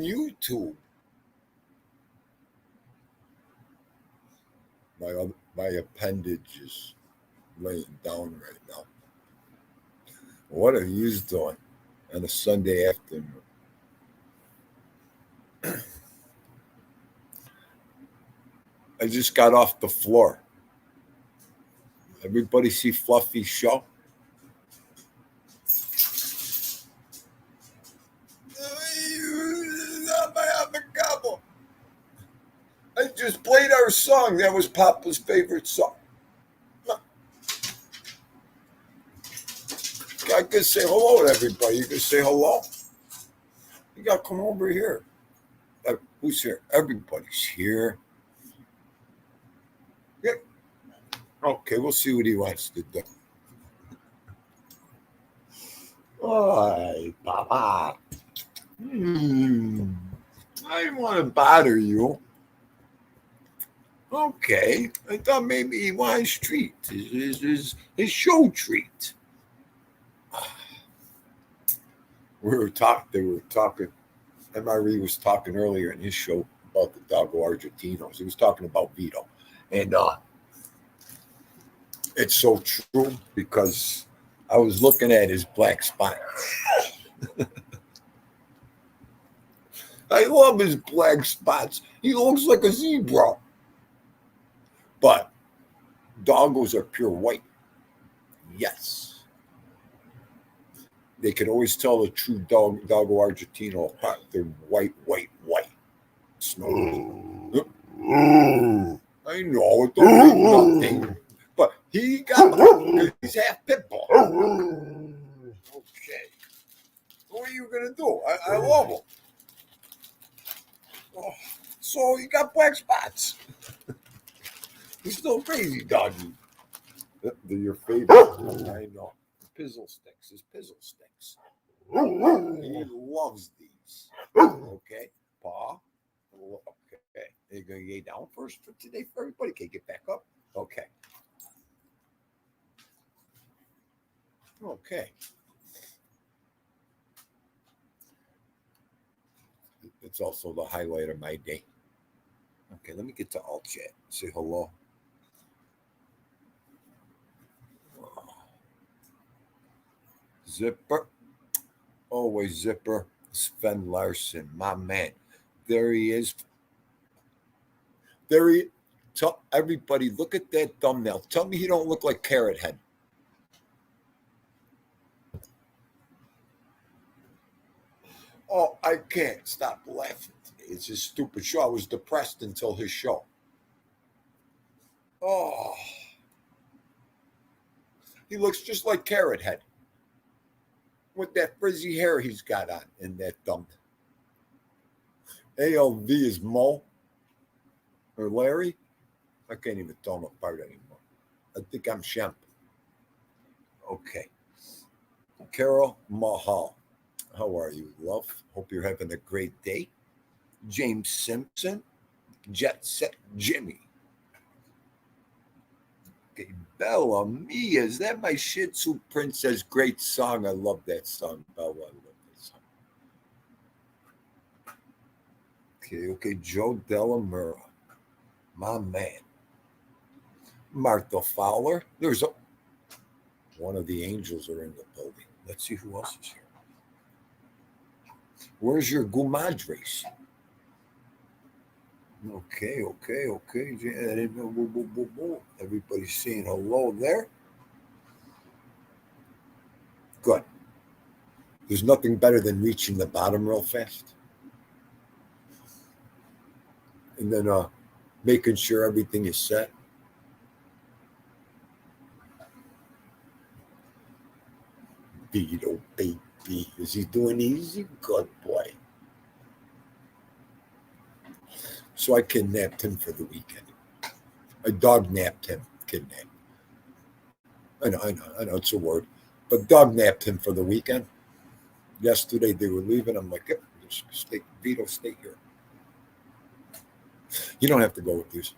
YouTube. My appendage is laying down right now. What are you doing on a Sunday afternoon? I just got off the floor. Everybody see Fluffy's show? I just played our song. That was Papa's favorite song. I could say hello to everybody. You could say hello. You got to come over here. Who's here? Everybody's here. Yeah. Okay, we'll see what he wants to do. Hi, Papa. I didn't want to bother you. Okay, I thought maybe he wanted his treat, his show treat. They were talking. MRE was talking earlier in his show about the Doggo Argentinos. He was talking about Vito, and it's so true because I was looking at his black spot. I love his black spots. He looks like a zebra. But doggos are pure white. Yes. They can always tell the true Doggo Argentino apart. They're white. Snow. I know, it don't mean nothing. But he's half pit bull. Okay. What are you going to do? I love him. Oh, so you got black spots. He's still crazy, doggy. They're your favorite. I know. Pizzle sticks. His pizzle sticks. He loves these. Okay. Paw. Okay. Are you going to get down first for today for everybody? Can you get back up? Okay. Okay. It's also the highlight of my day. Okay, let me get to alt chat. Say hello. Zipper. Always Zipper. Sven Larson, my man. There he is. Tell everybody, look at that thumbnail. Tell me he don't look like Carrot Head. Oh, I can't stop laughing. It's his stupid show. I was depressed until his show. Oh. He looks just like Carrot Head. With that frizzy hair he's got on in that thumb. ALV is Mo or Larry. I can't even tell them apart anymore. I think I'm Shemp. Okay. Carol Mahal. How are you, love? Hope you're having a great day. James Simpson. Jet Set Jimmy. Okay, Bella Mia. Is that my Shih Tzu Princess? Great song. I love that song, Bella. I love that song. Okay. Joe Delamura. My man. Martha Fowler. There's one of the angels are in the building. Let's see who else is here. Where's your Gumadres? Okay. Everybody's saying hello there. Good. There's nothing better than reaching the bottom real fast. And then making sure everything is set. Vito, baby. Is he doing easy? Good boy. So I kidnapped him for the weekend. I dog napped him. Kidnapped. I know it's a word. But dog napped him for the weekend. Yesterday they were leaving. I'm like, just stay, Vito, stay here. You don't have to go with these.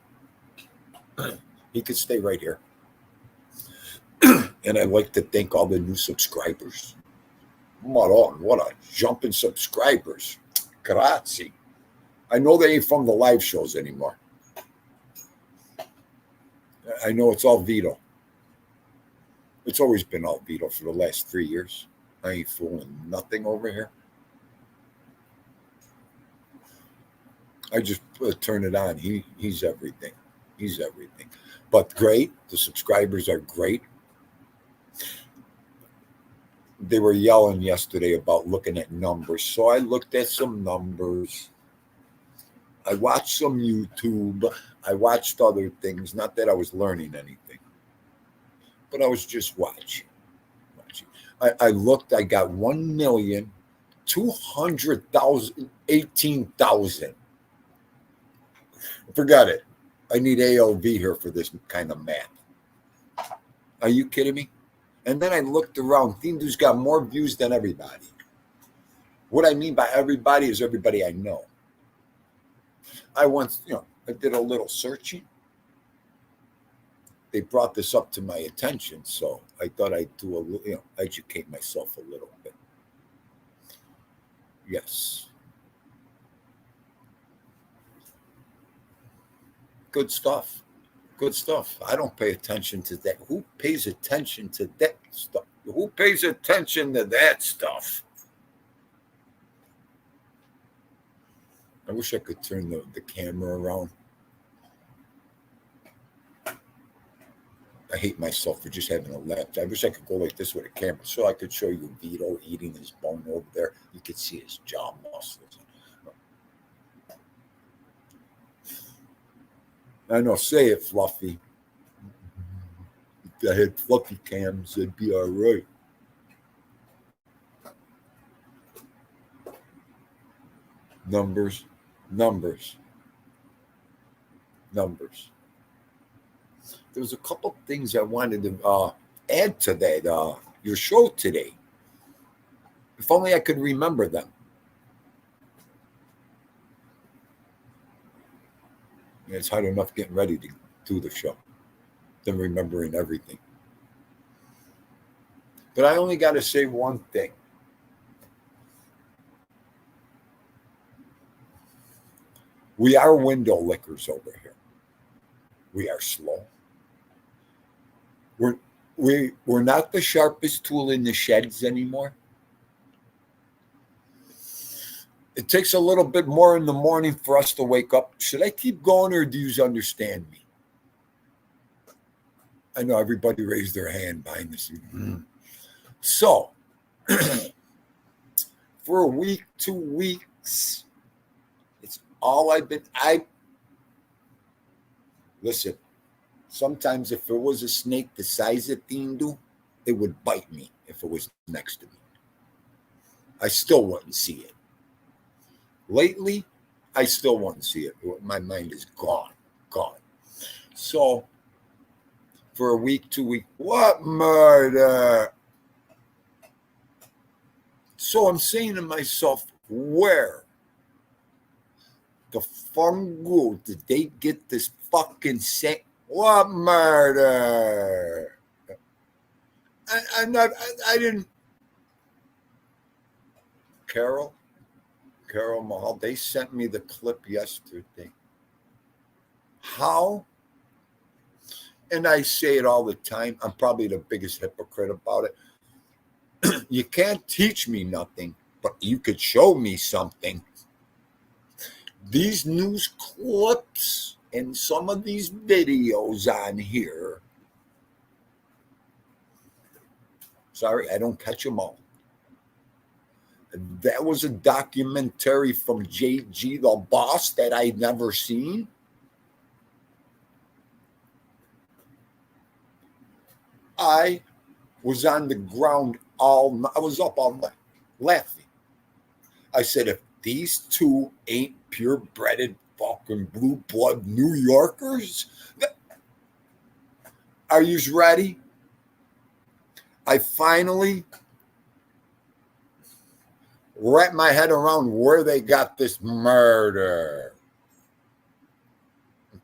He could stay right here. And I'd like to thank all the new subscribers. What a jump in subscribers. Grazie. I know they ain't from the live shows anymore. I know it's all Vito. It's always been all Vito for the last 3 years. I ain't fooling nothing over here. I just turn it on. He's everything. He's everything. But great. The subscribers are great. They were yelling yesterday about looking at numbers. So I looked at some numbers. I watched some YouTube. I watched other things. Not that I was learning anything, but I was just watching. I looked. I got 1,200,018,000. Forgot it. I need ALV here for this kind of math. Are you kidding me? And then I looked around. Thindu's got more views than everybody. What I mean by everybody is everybody I know. I once, I did a little searching. They brought this up to my attention, so I thought I'd do a little, educate myself a little bit. Yes. Good stuff. Good stuff. I don't pay attention to that. Who pays attention to that stuff? Who pays attention to that stuff? I wish I could turn the camera around. I hate myself for just having a laptop. I wish I could go like this with a camera so I could show you Vito eating his bone over there. You could see his jaw muscles. I know, say it, Fluffy. If I had fluffy cams, it'd be all right. Numbers. There was a couple things I wanted to add to that, your show today. If only I could remember them. It's hard enough getting ready to do the show than remembering everything. But I only got to say one thing. We are window lickers over here. We are slow. We're not the sharpest tool in the sheds anymore. It takes a little bit more in the morning for us to wake up. Should I keep going, or do you understand me? I know everybody raised their hand behind the scene. Mm-hmm. So, for a week, 2 weeks, it's all listen, sometimes if it was a snake the size of Tindu, it would bite me if it was next to me. I still wouldn't see it. Lately, I still wouldn't see it. My mind is gone. So, for a week, 2 weeks, what murder? So I'm saying to myself, where the fungu did they get this fucking set? What murder? I didn't. Carol Mahal, they sent me the clip yesterday. How? And I say it all the time. I'm probably the biggest hypocrite about it. You can't teach me nothing, but you could show me something. These news clips and some of these videos on here, sorry, I don't catch them all. That was a documentary from JG the Boss that I'd never seen. I was on the ground I was up all night laughing. I said, if these two ain't purebred fucking blue blood New Yorkers, are you ready? I finally wrap my head around where they got this murder.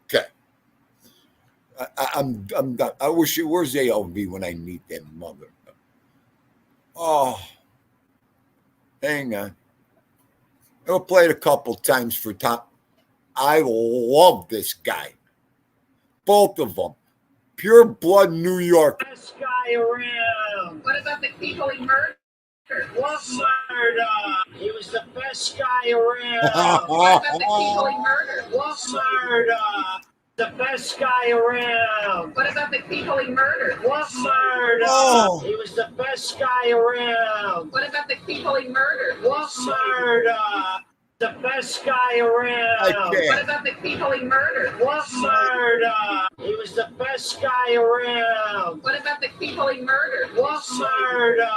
Okay. I'm done. I wish it was ALV when I need that mother. Oh, hang on. I'll play it a couple times for Tom. I love this guy. Both of them. Pure blood New York. Best guy around. What about the people he murdered? What murder? He was the best guy around. What about the people he murdered? What murder? The best guy around. What about the people he murdered? What murder? Oh. He was the best guy around. What about the people he murdered? What murder? The best guy around. I What can't. about the people he murdered? What murder? He was the best guy around. What about the people he murdered? What murder?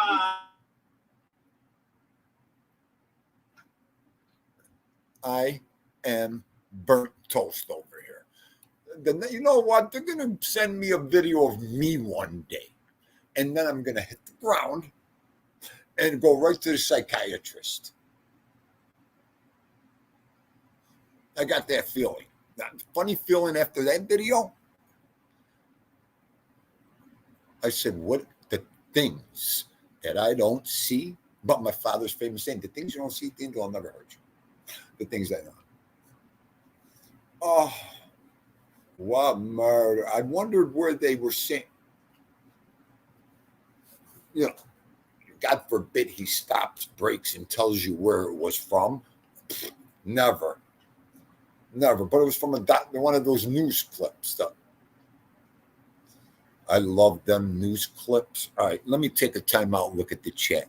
I am burnt toast over here. You know what? They're going to send me a video of me one day. And then I'm going to hit the ground and go right to the psychiatrist. I got that feeling. That funny feeling after that video. I said, what the things that I don't see, but my father's famous saying, the things you don't see, things will never hurt you. The things I know. Oh, what murder. I wondered where they were saying, you know, God forbid he stops, breaks, and tells you where it was from. Never. Never. But it was from one of those news clips stuff. I love them news clips. All right, let me take a time out and look at the chat.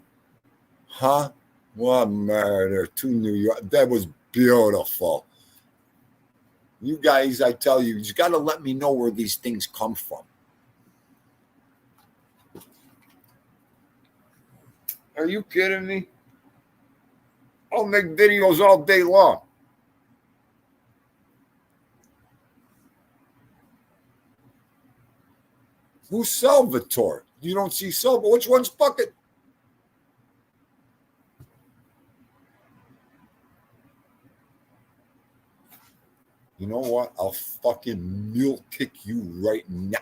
Huh? What murder to New York. That was beautiful. You guys, I tell you, you got to let me know where these things come from. Are you kidding me? I'll make videos all day long. Who's Salvatore? You don't see Salvatore. Which one's Bucket? You know what? I'll fucking mule kick you right now.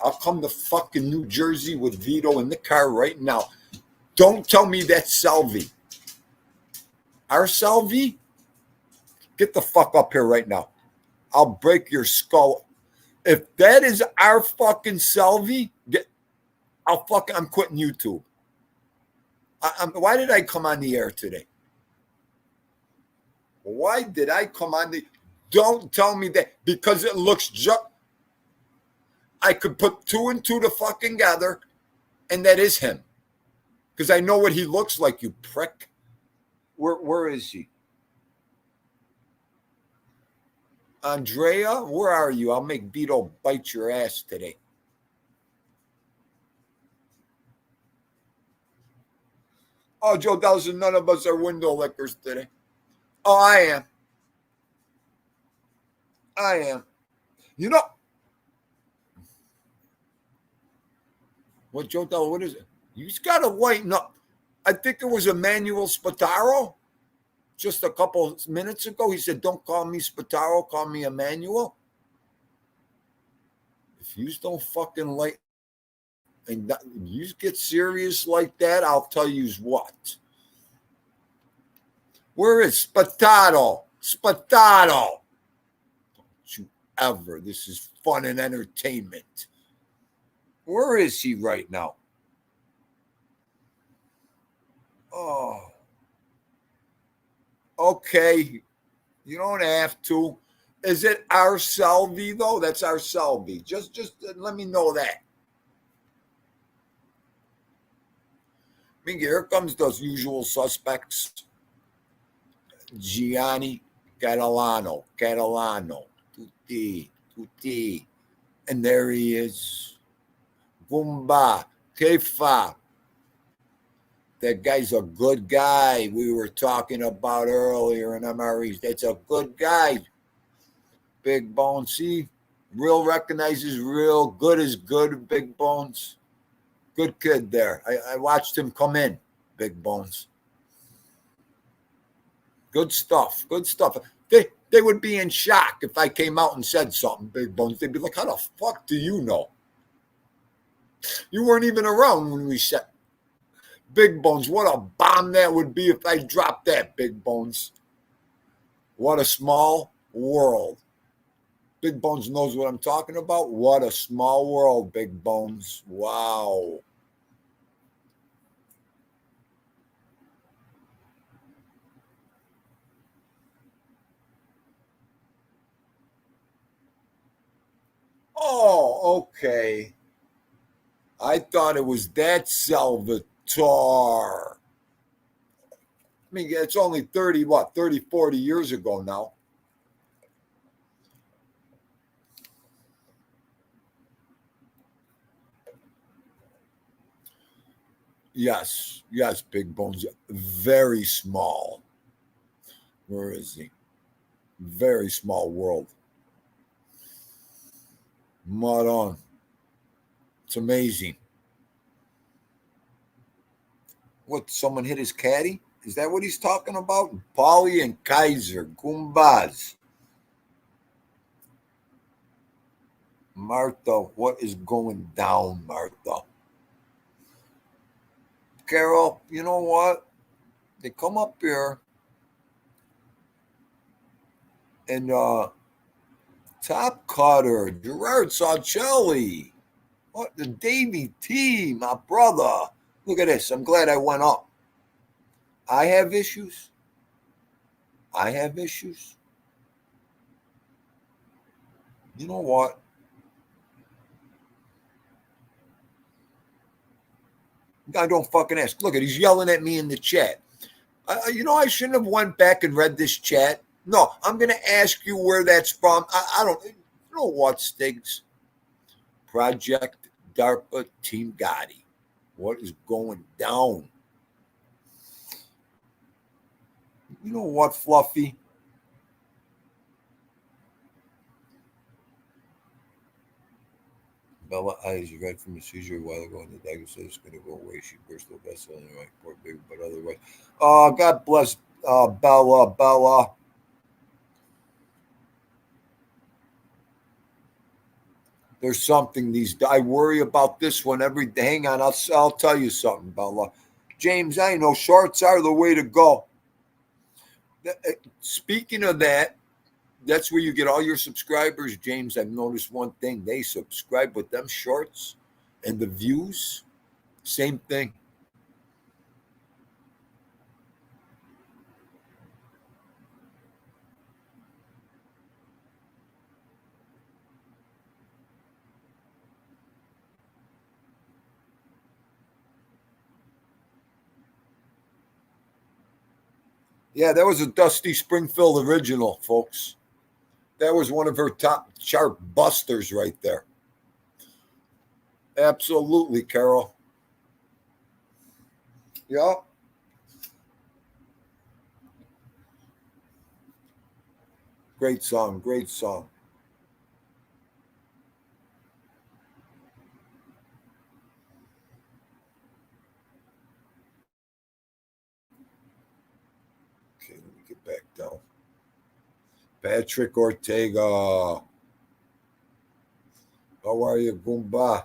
I'll come to fucking New Jersey with Vito in the car right now. Don't tell me that's Salvi. Our Salvi? Get the fuck up here right now. I'll break your skull. If that is our fucking Salvi, I'm quitting YouTube. Why did I come on the air today? Why did I come on the... Don't tell me that. Because it looks just... I could put two and two to fucking together, and that is him. Because I know what he looks like, you prick. Where is he? Andrea, where are you? I'll make Vito bite your ass today. Oh, Joe Dawson, none of us are window lickers today. Oh, I am. You know. What, Joe Dawson, what is it? He's got to whiten up. I think it was Emmanuel Spataro. Just a couple minutes ago, he said, don't call me Spataro, call me Emmanuel. If you don't fucking like, and you get serious like that, I'll tell you what. Where is Spataro? Spataro. Don't you ever. This is fun and entertainment. Where is he right now? Oh. Okay, you don't have to. Is it our Salvi, though? That's our Salvi. Just let me know that. I mean, here comes those usual suspects. Gianni Catalano, Tutti. And there he is. Gumba, Kefa. That guy's a good guy we were talking about earlier in MREs. That's a good guy. Big Bones. See, real recognizes real. Good is good, Big Bones. Good kid there. I watched him come in, Big Bones. Good stuff. Good stuff. They would be in shock if I came out and said something, Big Bones. They'd be like, how the fuck do you know? You weren't even around when we said. Big Bones, what a bomb that would be if I dropped that, Big Bones. What a small world. Big Bones knows what I'm talking about. What a small world, Big Bones. Wow. Oh, okay. I thought it was that Salvatore. I mean, it's only 40 years ago now. Yes, Big Bones. Very small. Where is he? Very small world. Mud on. It's amazing. What, someone hit his caddy? Is that what he's talking about? Paulie and Kaiser, Goombas. Martha, what is going down, Martha? Carol, you know what? They come up here and Top Cutter, Gerard Sarcelli, what the Davy T, my brother. Look at this. I'm glad I went up. I have issues. You know what? I don't fucking ask. Look at, he's yelling at me in the chat. I shouldn't have went back and read this chat. No, I'm going to ask you where that's from. I don't. You know what, Stiggs? Project DARPA Team Gotti. What is going down? You know what, Fluffy? Bella Eyes, you read from a seizure a while ago, and the doctor said it's going to go away. She burst the vessel in the right, poor baby, but otherwise. God bless Bella. There's something I worry about this one every day. Hang on, I'll tell you something, Bella. James, I know shorts are the way to go. Speaking of that, that's where you get all your subscribers, James. I've noticed one thing. They subscribe with them shorts and the views. Same thing. Yeah, that was a Dusty Springfield original, folks. That was one of her top chart busters right there. Absolutely, Carol. Yeah. Great song. Okay, let me get back down. Patrick Ortega. How are you, Goomba?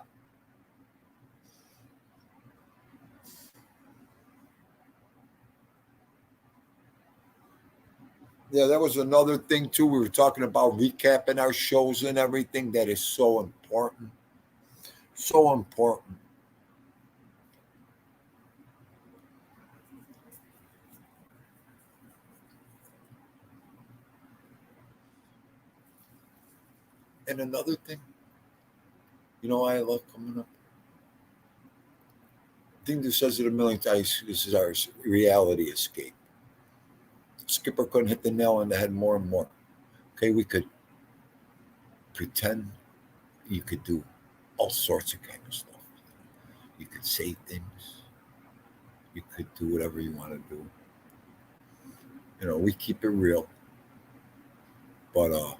Yeah, that was another thing too. We were talking about recapping our shows and everything. That is so important. So important. And another thing, I love coming up. I think this says it a million times. This is our reality escape. Skipper couldn't hit the nail on the head more and more. Okay, we could pretend. You could do all sorts of kind of stuff. You could say things. You could do whatever you want to do. We keep it real. But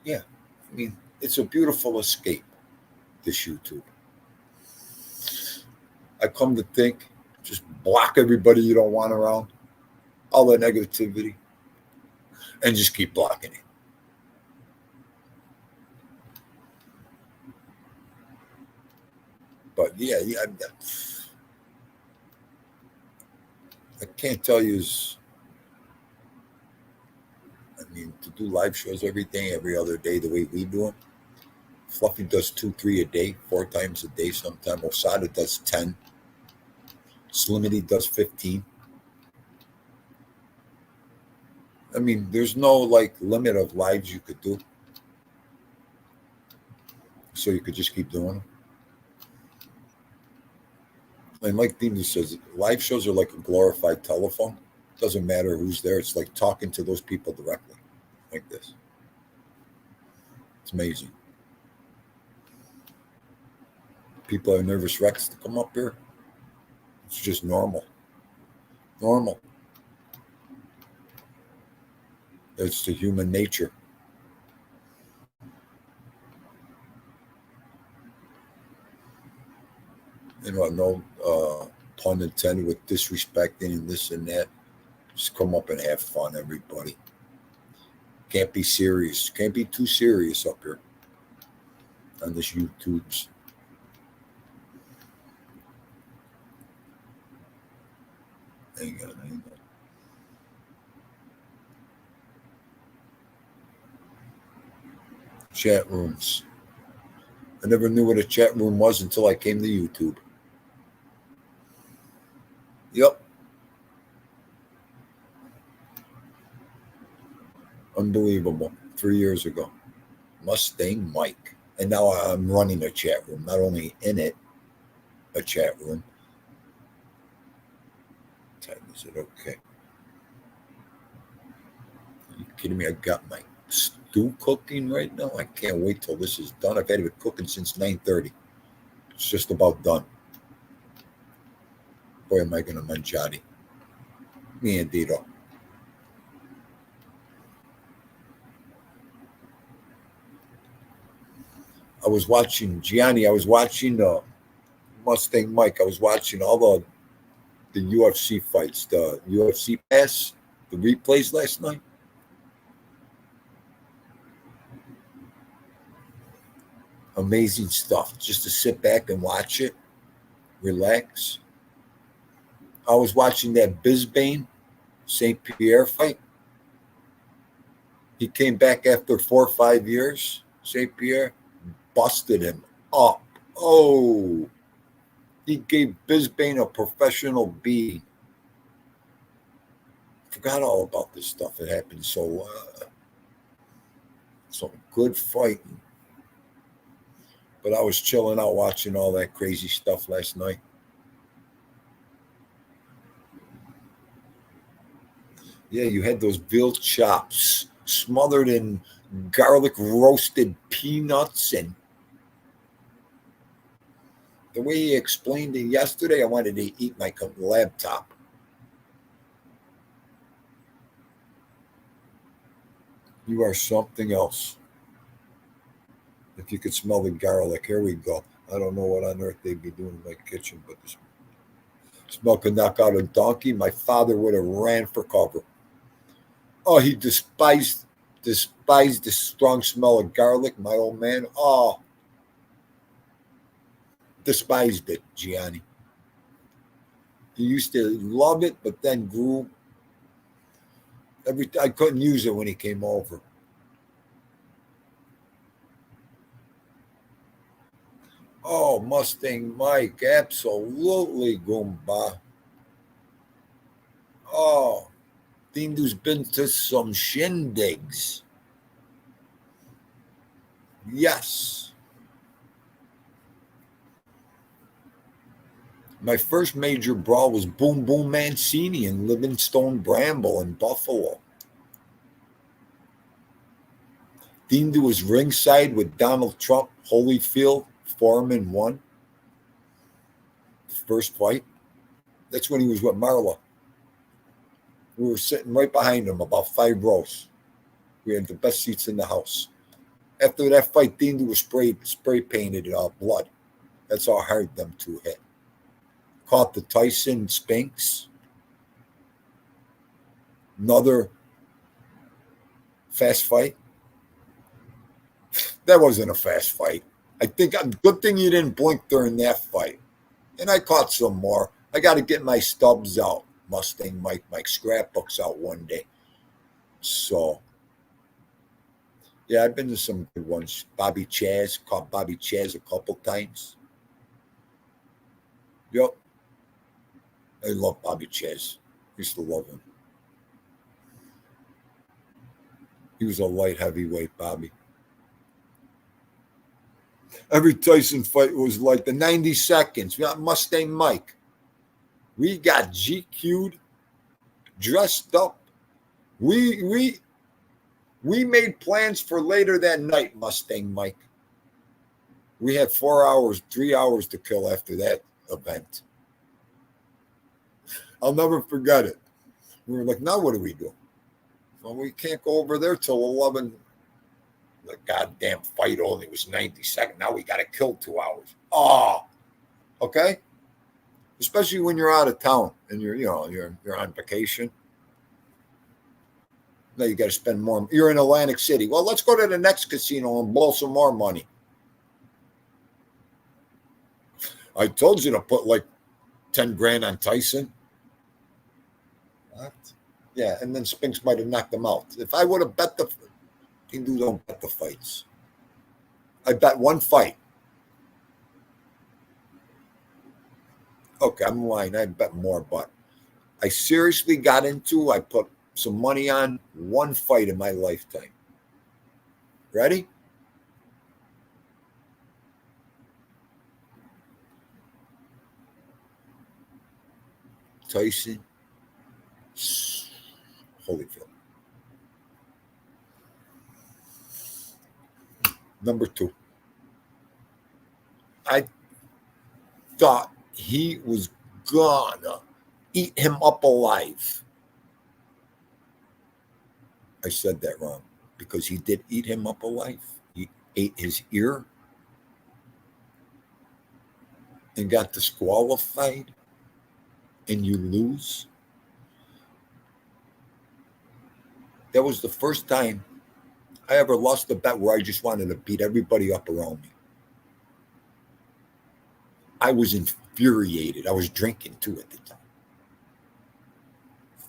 yeah, I mean, it's a beautiful escape, this YouTube. I come to think, just block everybody you don't want around, all the negativity, and just keep blocking it. But yeah, I can't tell you to do live shows every day, every other day, the way we do them. Fluffy does 2, 3 a day, 4 times a day sometimes. Osada does 10. Slimity does 15. There's no limit of lives you could do. So you could just keep doing them. And like Dina says, live shows are like a glorified telephone. Doesn't matter who's there. It's like talking to those people directly, like this. It's amazing. People are nervous wrecks to come up here. It's just normal. Normal. It's the human nature. No pun intended with disrespecting and this and that. Just come up and have fun, everybody. Can't be serious. Can't be too serious up here on this YouTubes. Hang on. Chat rooms. I never knew what a chat room was until I came to YouTube. Yep. Unbelievable. 3 years ago. Mustang Mike. And now I'm running a chat room. Not only in it, a chat room. Time is it okay? Are you kidding me? I got my stew cooking right now. I can't wait till this is done. I've had it cooking since 9:30. It's just about done. Boy, am I going to mangiare. Me and Dito. I was watching Gianni. I was watching Mustang Mike. I was watching all the UFC fights, the UFC Pass, the replays last night. Amazing stuff. Just to sit back and watch it, relax. I was watching that Bisbane St. Pierre fight. He came back after 4 or 5 years. St. Pierre busted him up. Oh, he gave Bisbane a professional beating. Forgot all about this stuff. It happened so good fighting. But I was chilling out watching all that crazy stuff last night. Yeah, you had those veal chops smothered in garlic roasted peanuts, and the way he explained it yesterday, I wanted to eat my laptop. You are something else. If you could smell the garlic, here we go. I don't know what on earth they'd be doing in my kitchen, but the smell could knock out a donkey. My father would have ran for cover. Oh, he despised the strong smell of garlic, my old man. Oh, despised it, Gianni. He used to love it, but then grew. I couldn't use it when he came over. Oh, Mustang Mike, absolutely, Goomba. Oh, Dindu's been to some shindigs. Yes. My first major brawl was Boom Boom Mancini and Livingstone Bramble in Buffalo. Dindu was ringside with Donald Trump, Holyfield, Foreman won. First fight. That's when he was with Marla. We were sitting right behind him, about 5 rows. We had the best seats in the house. After that fight, Dindu was spray painted blood. That's how hard them two hit. Caught the Tyson Spinks. Another fast fight. That wasn't a fast fight. I think good thing you didn't blink during that fight. And I caught some more. I got to get my stubs out. Mustang Mike scrapbooks out one day. So, yeah, I've been to some good ones. Bobby Chaz, caught Bobby Chaz a couple times. Yep. I love Bobby Chaz. Used to love him. He was a light heavyweight, Bobby. Every Tyson fight was like the 90 seconds. We got Mustang Mike. We got GQ'd, dressed up. We made plans for later that night, Mustang Mike. We had 4 hours, 3 hours to kill after that event. I'll never forget it. We were like, now what do we do? Well, we can't go over there till 11. The goddamn fight only was 90 seconds. Now we got to kill 2 hours. Oh, okay. Especially when you're out of town and you're on vacation. Now you got to spend more. You're in Atlantic City. Well, let's go to the next casino and blow some more money. I told you to put like 10 grand on Tyson. What? Yeah, and then Spinks might have knocked him out. If I would have bet the Tindu don't bet the fights. I bet one fight. Okay, I'm lying. I bet more, but I seriously got into, I put some money on one fight in my lifetime. Ready? Tyson Holyfield. Number 2. I thought he was gonna eat him up alive. I said that wrong because he did eat him up alive. He ate his ear and got disqualified, and you lose. That was the first time I ever lost a bet where I just wanted to beat everybody up around me. I was infuriated. I was drinking too at the time.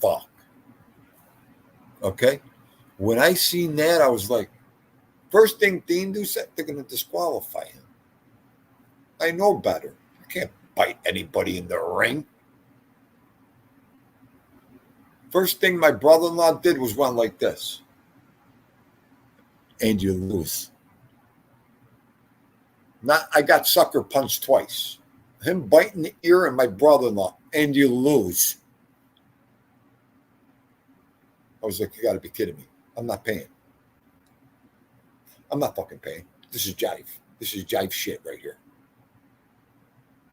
Fuck. Okay? When I seen that, I was like, first thing Tindu said, they're going to disqualify him. I know better. You can't bite anybody in the ring. First thing my brother-in-law did was run like this. And you lose. I got sucker punched twice. Him biting the ear and my brother-in-law. And you lose. I was like, you got to be kidding me. I'm not paying. I'm not fucking paying. This is jive. This is jive shit right here.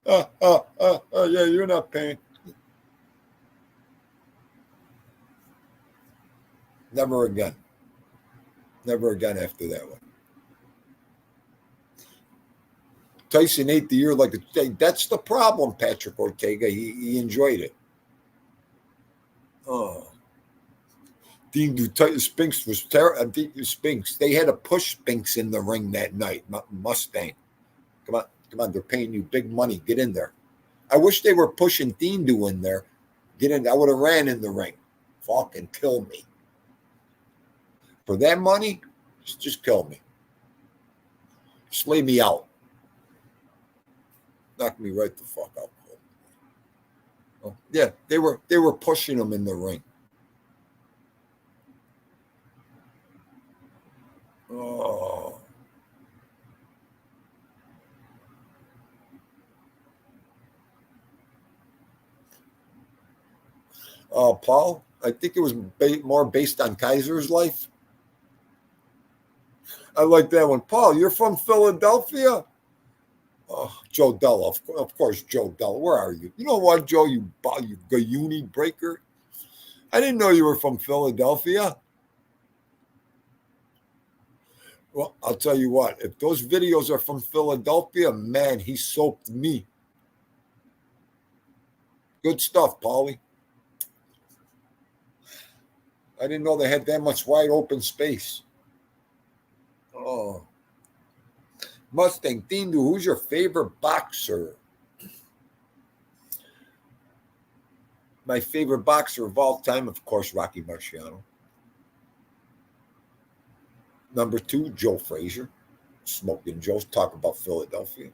Yeah, you're not paying. Never again. Never again after that one. Tyson ate the ear like a... That's the problem, Patrick Ortega. He enjoyed it. Oh. Spinks was terrible. Spinks. They had to push Spinks in the ring that night. Mustang. Come on. They're paying you big money. Get in there. I wish they were pushing Tindu in there. Get in. I would have ran in the ring. Fucking kill me. For that money, just kill me. Just lay me out. Knock me right the fuck out. Oh, yeah, they were pushing him in the ring. Oh. Paul, I think it was more based on Kaiser's life. I like that one. Paul, you're from Philadelphia? Oh, Joe Della. Of course, Joe Della. Where are you? You know what, Joe, you Gayuni breaker? I didn't know you were from Philadelphia. Well, I'll tell you what. If those videos are from Philadelphia, man, he soaped me. Good stuff, Paulie. I didn't know they had that much wide open space. Oh. Mustang Tindu, who's your favorite boxer? My favorite boxer of all time, of course, Rocky Marciano. Number 2, Joe Frazier. Smoking Joe's. Talk about Philadelphia,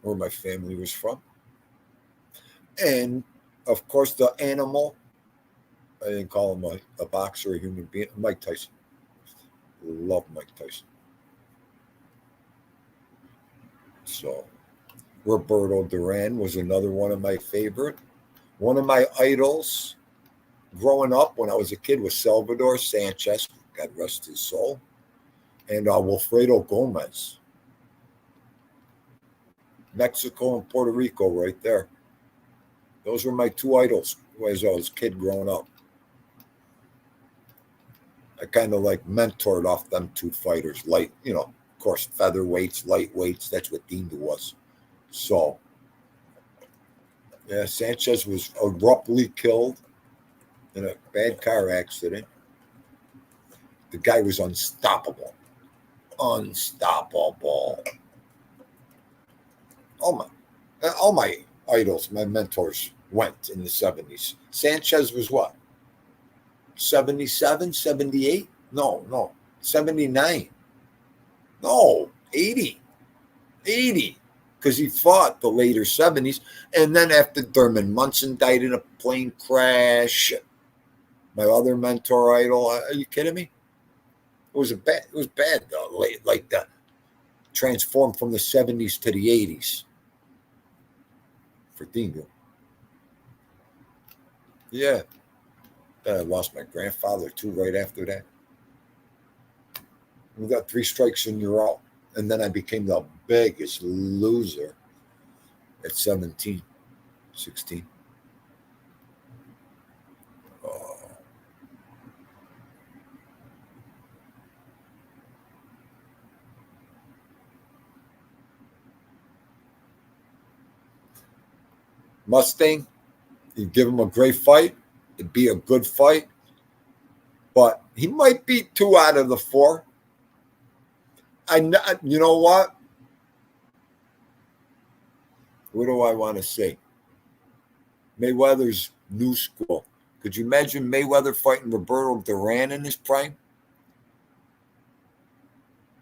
where my family was from. And, of course, the animal. I didn't call him a boxer, a human being. Mike Tyson. Love Mike Tyson. So, Roberto Duran was another one of my favorite. One of my idols growing up when I was a kid was Salvador Sanchez, God rest his soul, and Wilfredo Gomez. Mexico and Puerto Rico right there. Those were my 2 idols as I was a kid growing up. I kind of like mentored off them 2 fighters. Light, of course, featherweights, lightweights. That's what Dean was. So, yeah, Sanchez was abruptly killed in a bad car accident. The guy was unstoppable. Unstoppable. All my idols, my mentors went in the 70s. Sanchez was what? 77, 78? No. 79. No, 80. 80. Because he fought the later 70s. And then after Thurman Munson died in a plane crash, my other mentor idol, are you kidding me? It was bad though. Like that transformed from the 70s to the 80s for Dingo. Yeah. Then I lost my grandfather too right after that. We got 3 strikes and you're out. And then I became the biggest loser at 17, 16. Oh. Mustang, you give him a great fight, it'd be a good fight, but he might beat 2 out of the 4. You know what? What do I want to say? Mayweather's new school. Could you imagine Mayweather fighting Roberto Duran in his prime?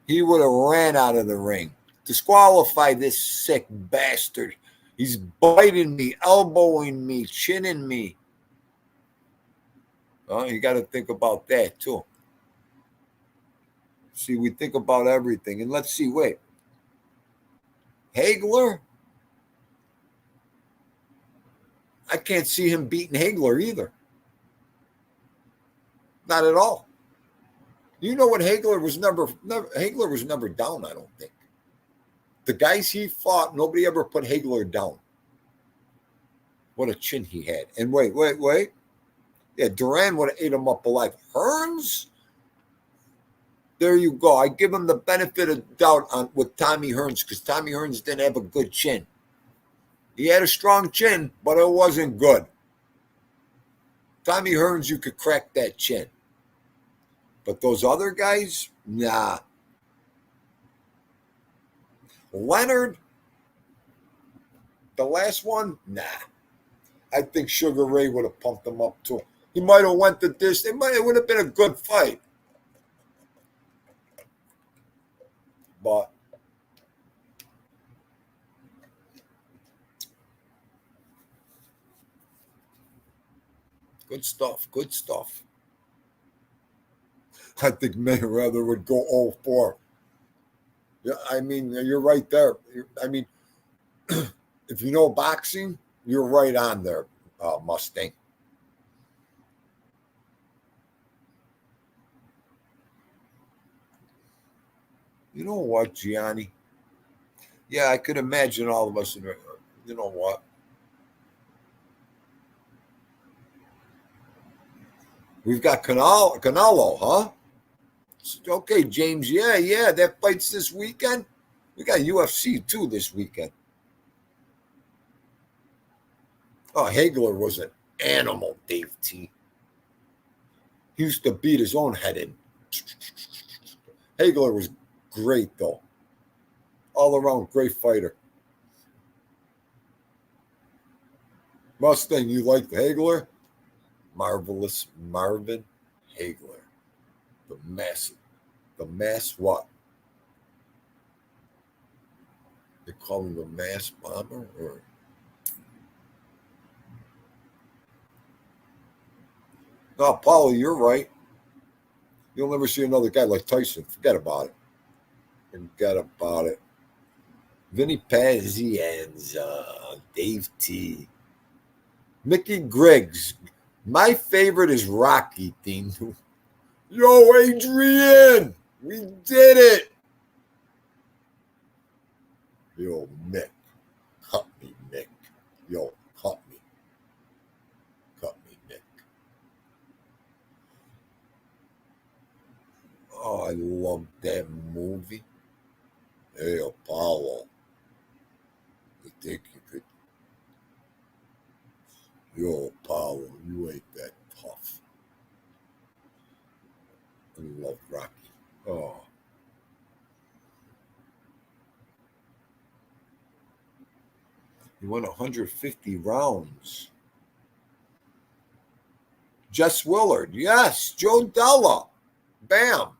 He would have ran out of the ring. Disqualify this sick bastard. He's biting me, elbowing me, chinning me. Oh, you got to think about that too. See, we think about everything. And let's see, wait. Hagler? I can't see him beating Hagler either. Not at all. You know what? Hagler was never down, I don't think. The guys he fought, nobody ever put Hagler down. What a chin he had. And wait. Yeah, Duran would have ate him up alive. Hearns? There you go. I give him the benefit of doubt with Tommy Hearns because Tommy Hearns didn't have a good chin. He had a strong chin, but it wasn't good. Tommy Hearns, you could crack that chin. But those other guys, nah. Leonard, the last one, nah. I think Sugar Ray would have pumped him up too. He might have went the distance. It would have been a good fight. But good stuff. I think Mayweather would go 0-4. Yeah, I mean, you're right there. I mean, if you know boxing, you're right on there, Mustang. You know what, Gianni? Yeah, I could imagine all of us. You know what? We've got Canelo, huh? Okay, James. Yeah. That fight's this weekend. We got UFC too this weekend. Oh, Hagler was an animal, Dave T. He used to beat his own head in. Hagler was great, though. All around great fighter. Mustang, you like the Hagler? Marvelous Marvin Hagler. The mass what? They call him the mass bomber? Or no, Paulie, you're right. You'll never see another guy like Tyson. Forget about it. Forget about it. Vinny Pazienza, Dave T. Mickey Griggs. My favorite is Rocky, Dean. Yo, Adrian, we did it. Yo, Mick. Cut me, Mick. Yo, cut me. Cut me, Mick. Oh, I love that movie. Hey, Apollo. You think you could? Yo, Apollo, you ain't that tough. I love Rocky. Oh. He won 150 rounds. Jess Willard, yes. Joe Della. Bam.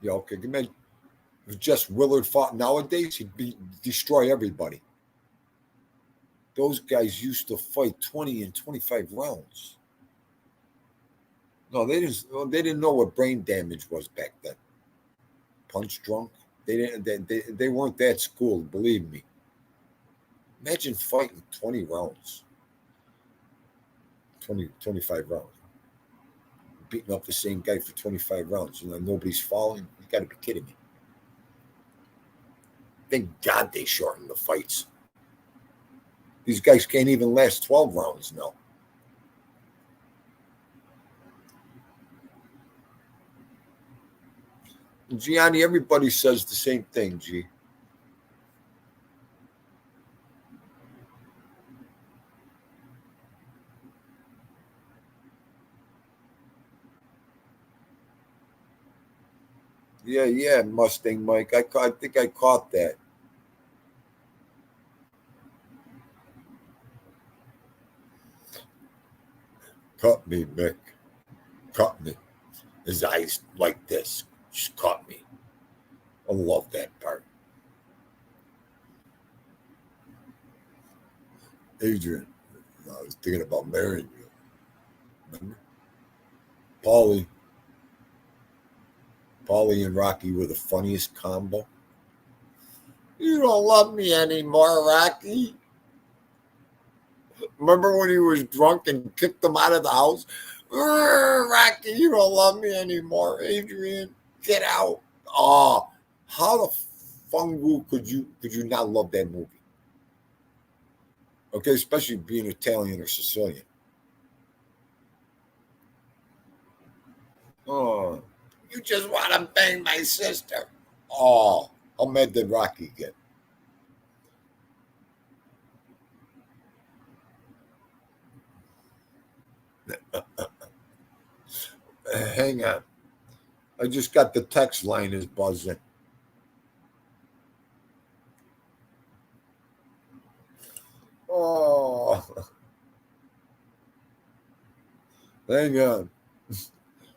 Yeah, okay. If Jess Willard fought nowadays, he'd destroy everybody. Those guys used to fight 20 and 25 rounds. No, they didn't know what brain damage was back then. Punch drunk. They weren't that schooled, believe me. Imagine fighting 20 rounds. 25 rounds. Beating up the same guy for 25 rounds. Nobody's falling. You got to be kidding me. Thank God they shortened the fights. These guys can't even last 12 rounds now. Gianni, everybody says the same thing, G. Yeah, Mustang Mike. I think I caught that. Cut me, Mick. Cut me. His eyes like this. Just cut me. I love that part. Adrian, I was thinking about marrying you. Remember? Paulie and Rocky were the funniest combo. You don't love me anymore, Rocky. Remember when he was drunk and kicked him out of the house? Rocky, you don't love me anymore. Adrian, get out. Oh, how the fungu could you not love that movie? Okay, especially being Italian or Sicilian. Oh, you just want to bang my sister. Oh, how mad did Rocky get? Hang on. I just got the text line is buzzing. Oh. Hang on.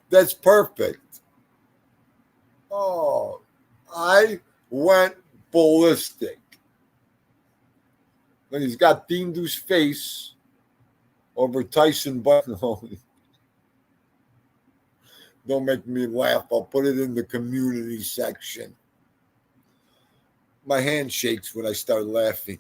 That's perfect. Oh, I went ballistic. And he's got Dindu's face over Tyson Button. Don't make me laugh. I'll put it in the community section. My hand shakes when I start laughing.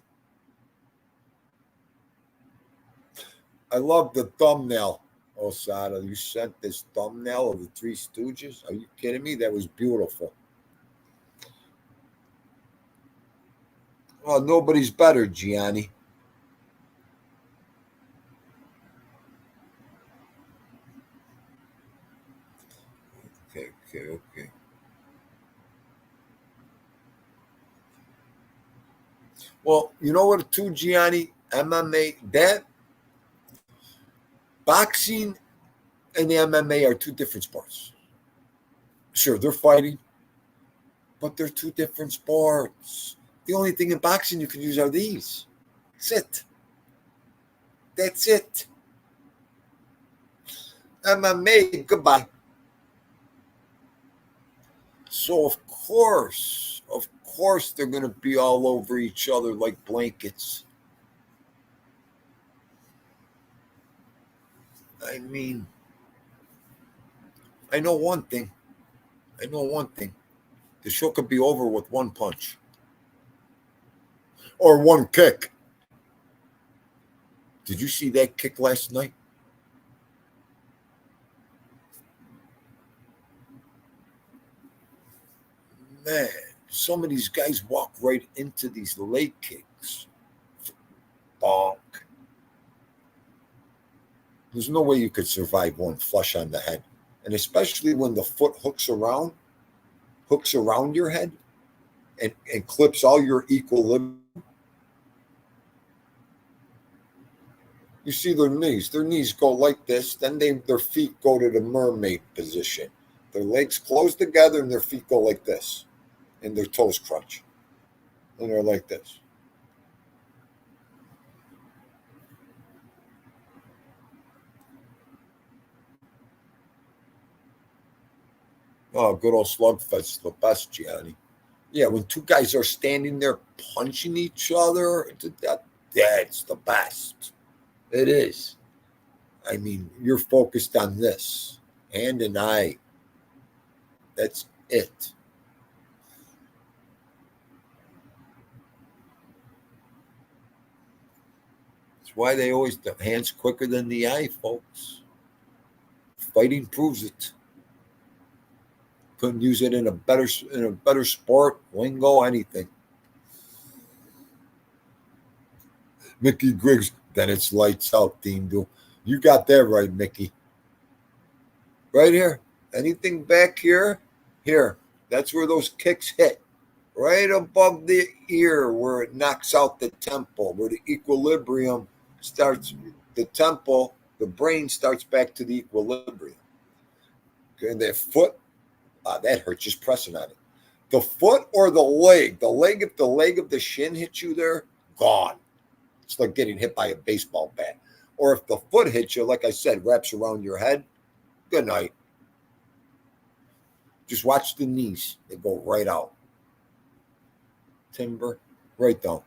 I love the thumbnail. Osada, you sent this thumbnail of the Three Stooges? Are you kidding me? That was beautiful. Oh, nobody's better, Gianni. Okay. Well, you know what, too, Gianni? MMA, that boxing and the MMA are two different sports. Sure, they're fighting, but they're two different sports. The only thing in boxing you can use are these. That's it. That's it. MMA, goodbye. So of course, they're going to be all over each other like blankets. I mean, I know one thing. The show could be over with one punch. Or one kick. Did you see that kick last night? Man, some of these guys walk right into these leg kicks. Bonk. There's no way you could survive one flush on the head. And especially when the foot hooks around your head and clips all your equilibrium. You see their knees go like this, then their feet go to the mermaid position. Their legs close together and their feet go like this, and their toes crunch. And they're like this. Oh, good old slugfest, the best, Gianni. Yeah, when two guys are standing there punching each other, that's the best. It is. I mean, you're focused on this, hand and eye. That's it. That's why they always, the hand's quicker than the eye, folks. Fighting proves it. Couldn't use it in a better sport, lingo, anything. Mickey Griggs, then it's lights out, Dean. You got that right, Mickey. Right here. Anything back here? Here. That's where those kicks hit. Right above the ear where it knocks out the temple, where the equilibrium starts. The temple, the brain starts back to the equilibrium. Okay, and that foot, that hurts just pressing on it. The foot or the leg? If the leg of the shin hits you there, gone. It's like getting hit by a baseball bat. Or if the foot hits you, like I said, wraps around your head, good night. Just watch the knees. They go right out. Timber, right down.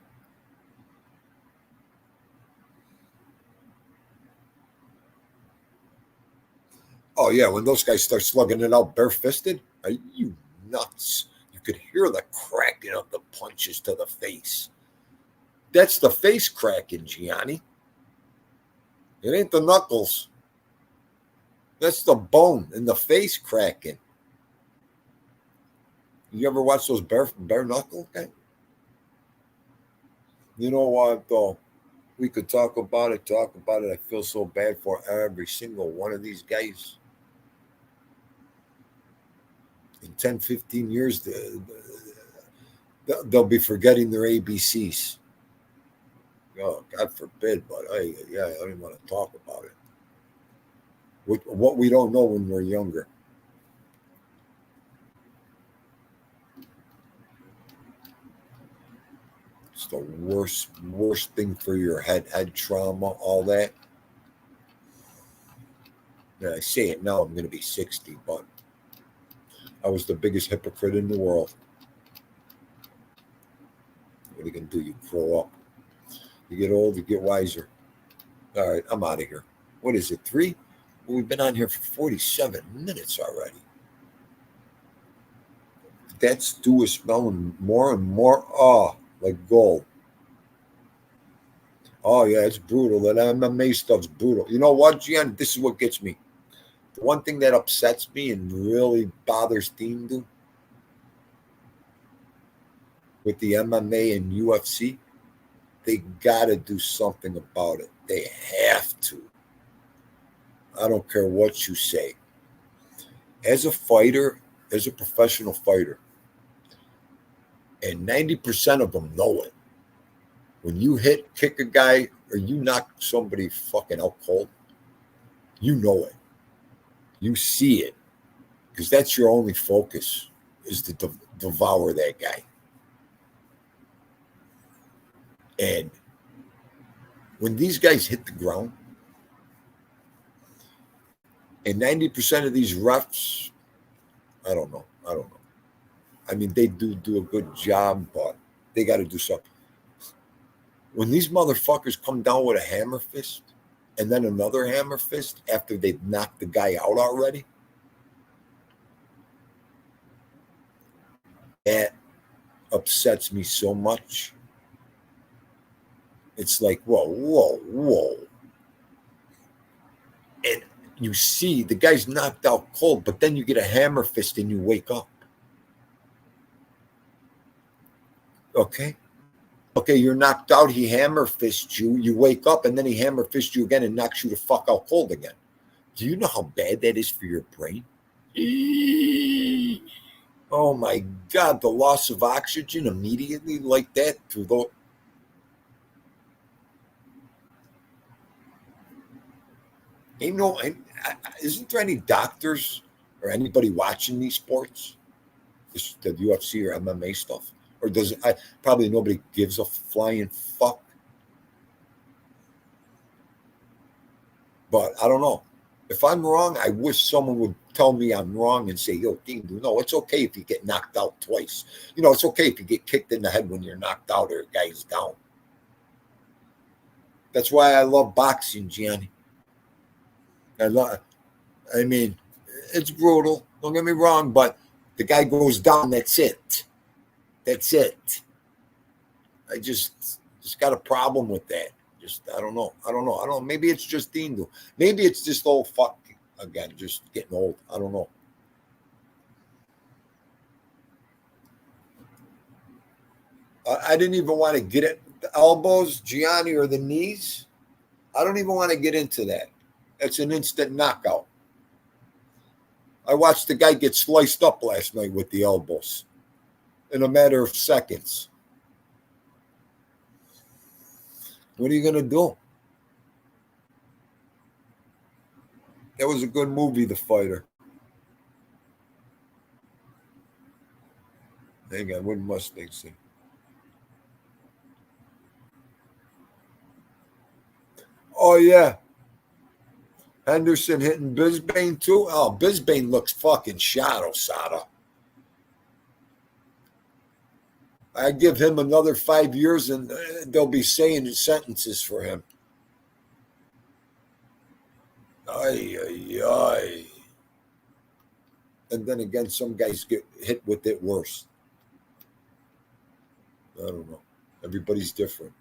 Oh, yeah, when those guys start slugging it out barefisted, are you nuts? You could hear the cracking of the punches to the face. That's the face cracking, Gianni. It ain't the knuckles. That's the bone and the face cracking. You ever watch those bare knuckle guys? You know what, though? We could talk about it. I feel so bad for every single one of these guys. In 10, 15 years, they'll be forgetting their ABCs. Oh, God forbid, but I don't even want to talk about it. What we don't know when we're younger. It's the worst thing for your head trauma, all that. And I say it now, I'm going to be 60, but I was the biggest hypocrite in the world. What are you going to do? You grow up. You get old, you get wiser. All right, I'm out of here. What is it, 3? Well, we've been on here for 47 minutes already. That stew is smelling more and more, like gold. Oh, yeah, it's brutal. That MMA stuff's brutal. You know what, Gian? This is what gets me. The one thing that upsets me and really bothers Dean with the MMA and UFC, they got to do something about it. They have to. I don't care what you say. As a fighter, as a professional fighter, and 90% of them know it. When you kick a guy, or you knock somebody fucking out cold, you know it. You see it. Because that's your only focus, is to devour that guy. And when these guys hit the ground, and 90% of these refs, I don't know. I mean, they do a good job, but they got to do something. When these motherfuckers come down with a hammer fist and then another hammer fist after they've knocked the guy out already, that upsets me so much. It's like, whoa. And you see the guy's knocked out cold, but then you get a hammer fist and you wake up. Okay, you're knocked out. He hammer fists you. You wake up, and then he hammer fists you again and knocks you the fuck out cold again. Do you know how bad that is for your brain? Oh my God, the loss of oxygen immediately like that through the. Isn't there any doctors or anybody watching these sports, the UFC or MMA stuff? Or does it? Probably nobody gives a flying fuck. But I don't know. If I'm wrong, I wish someone would tell me I'm wrong and say, yo, Dean, no, it's okay if you get knocked out twice. It's okay if you get kicked in the head when you're knocked out or a guy's down. That's why I love boxing, Gianni. I mean, it's brutal. Don't get me wrong, but the guy goes down, that's it. That's it. I just got a problem with that. I don't know. Maybe it's just Dean. Maybe it's just old fuck again, just getting old. I don't know. I didn't even want to get it. The elbows, Gianni, or the knees. I don't even want to get into that. That's an instant knockout. I watched the guy get sliced up last night with the elbows in a matter of seconds. What are you going to do? That was a good movie, The Fighter. Hang on, what must they say? Oh, yeah. Henderson hitting Bisbane, too? Oh, Bisbane looks fucking shadow, Sada. I give him another 5 years and they'll be saying sentences for him. Ay. And then again, some guys get hit with it worse. I don't know. Everybody's different.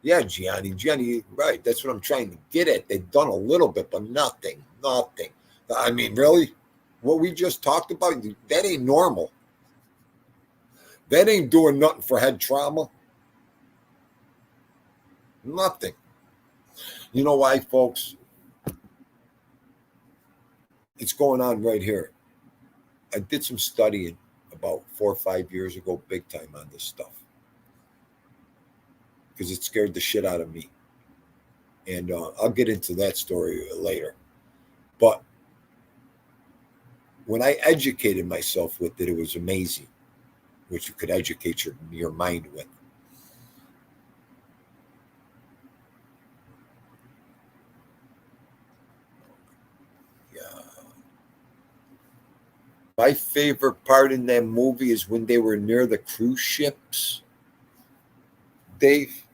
Yeah, Gianni, right. That's what I'm trying to get at. They've done a little bit, but nothing. I mean, really? What we just talked about, that ain't normal. That ain't doing nothing for head trauma. Nothing. You know why, folks? It's going on right here. I did some studying about 4 or 5 years ago, big time on this stuff. Because it scared the shit out of me. And I'll get into that story later. But when I educated myself with it, it was amazing, which you could educate your mind with. Yeah. My favorite part in that movie is when they were near the cruise ships. Dave,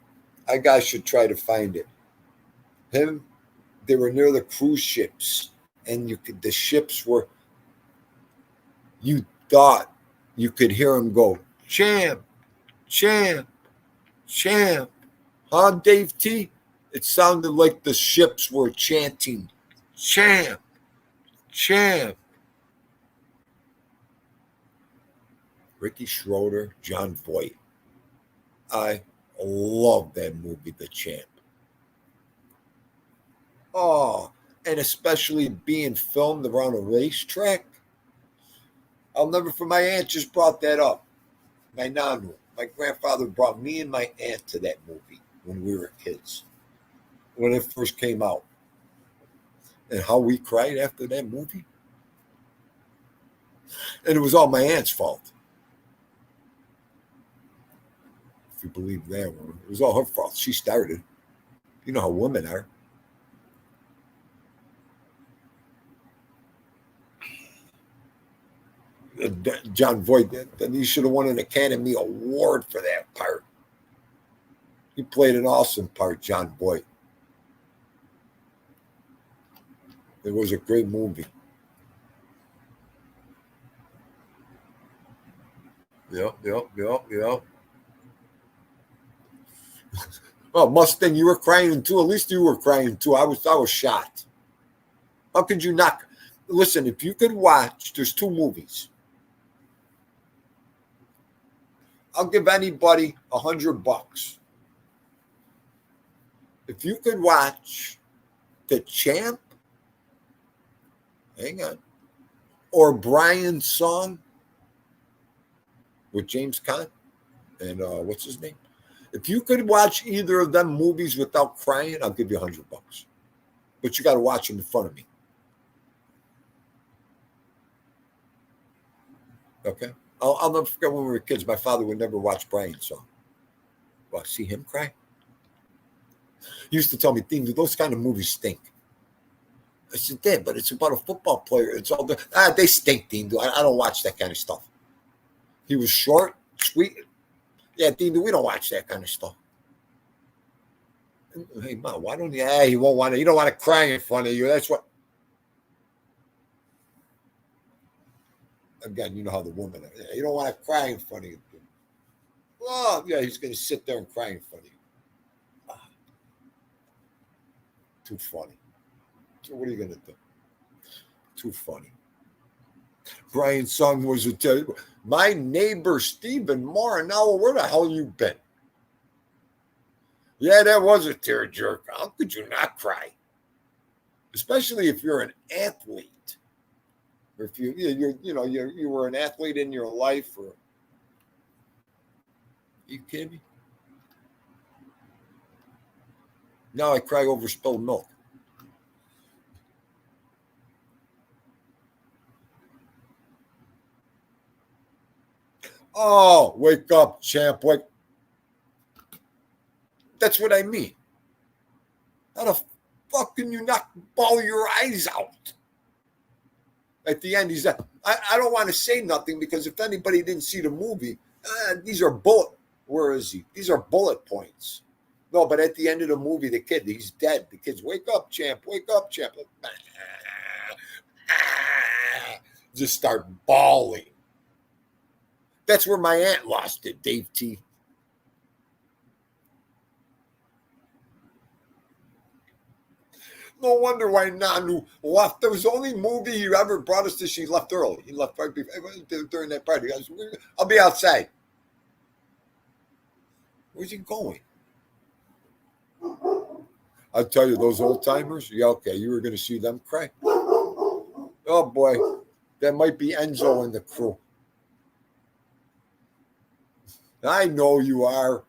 I guys should try to find it. They were near the cruise ships, and the ships were. You thought you could hear them go, champ, champ, champ. Huh, Dave T? It sounded like the ships were chanting, champ, champ. Ricky Schroeder, John Voight. I love that movie, The Champ. Oh, and especially being filmed around a racetrack. I'll never forget, my aunt just brought that up. My nanu, my grandfather brought me and my aunt to that movie when we were kids, when it first came out. And how we cried after that movie. And it was all my aunt's fault. If you believe that one. It was all her fault. She started. You know how women are. John Voight, then he should have won an Academy Award for that part. He played an awesome part, John Voight. It was a great movie. Yep. Oh, Mustang, you were crying too. At least you were crying too. I was shocked. How could you not? Listen, if you could watch, there's 2 movies. I'll give anybody $100. If you could watch The Champ, hang on, or Brian's Song with James Caan and what's his name? If you could watch either of them movies without crying, I'll give you $100. But you got to watch them in front of me. Okay? I'll never forget when we were kids, my father would never watch Brian's Song. Well, see him cry? He used to tell me, Dean, those kind of movies stink. I said, Dad, but it's about a football player. It's all they stink, Dean. I don't watch that kind of stuff. He was short, sweet. Yeah, Dean, we don't watch that kind of stuff. Hey, Mom, why don't you? He won't want to. You don't want to cry in front of you. That's what. Again, you know how the women are. You don't want to cry in front of you. Oh, yeah, he's going to sit there and cry in front of you. Too funny. So what are you going to do? Too funny. Brian's Song was a terrible. My neighbor, Stephen Moore. Now, where the hell you been? Yeah, that was a tearjerker. How could you not cry? Especially if you're an athlete. Or if you were an athlete in your life, or you kidding me? Now I cry over spilled milk. Oh, wake up, champ! Wake. That's what I mean. How the fuck can you not bawl your eyes out? At the end, he's I don't want to say nothing because if anybody didn't see the movie, these are where is he? These are bullet points. No, but at the end of the movie, the kid, he's dead. The kid's, wake up, champ, wake up, champ. Just start bawling. That's where my aunt lost it, Dave T. No wonder why Nanu left. There was the only movie he ever brought us to. She left early. He left right before, during that party. Guys, I'll be outside. Where's he going? I'll tell you, those old timers. Yeah, okay, you were going to see them cry. Oh boy, that might be Enzo and the crew. I know you are.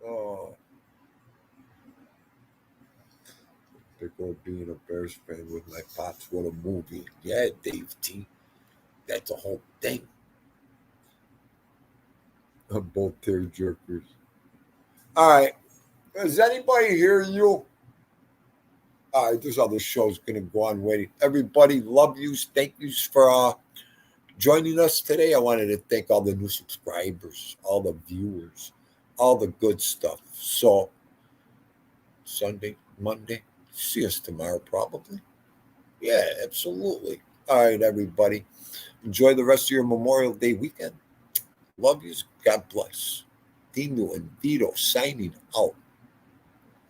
Oh. Pick up being a Bears fan with my pops. What a movie. Yeah, Dave T. That's a whole thing. I'm both tearjerkers. All right. Does anybody hear you? All right, this other show's going to go on waiting. Everybody, love you. Thank you for joining us today. I wanted to thank all the new subscribers, all the viewers, all the good stuff. So, Sunday, Monday, see us tomorrow probably. Yeah, absolutely. All right, everybody. Enjoy the rest of your Memorial Day weekend. Love yous. God bless. Dino and Vito signing out.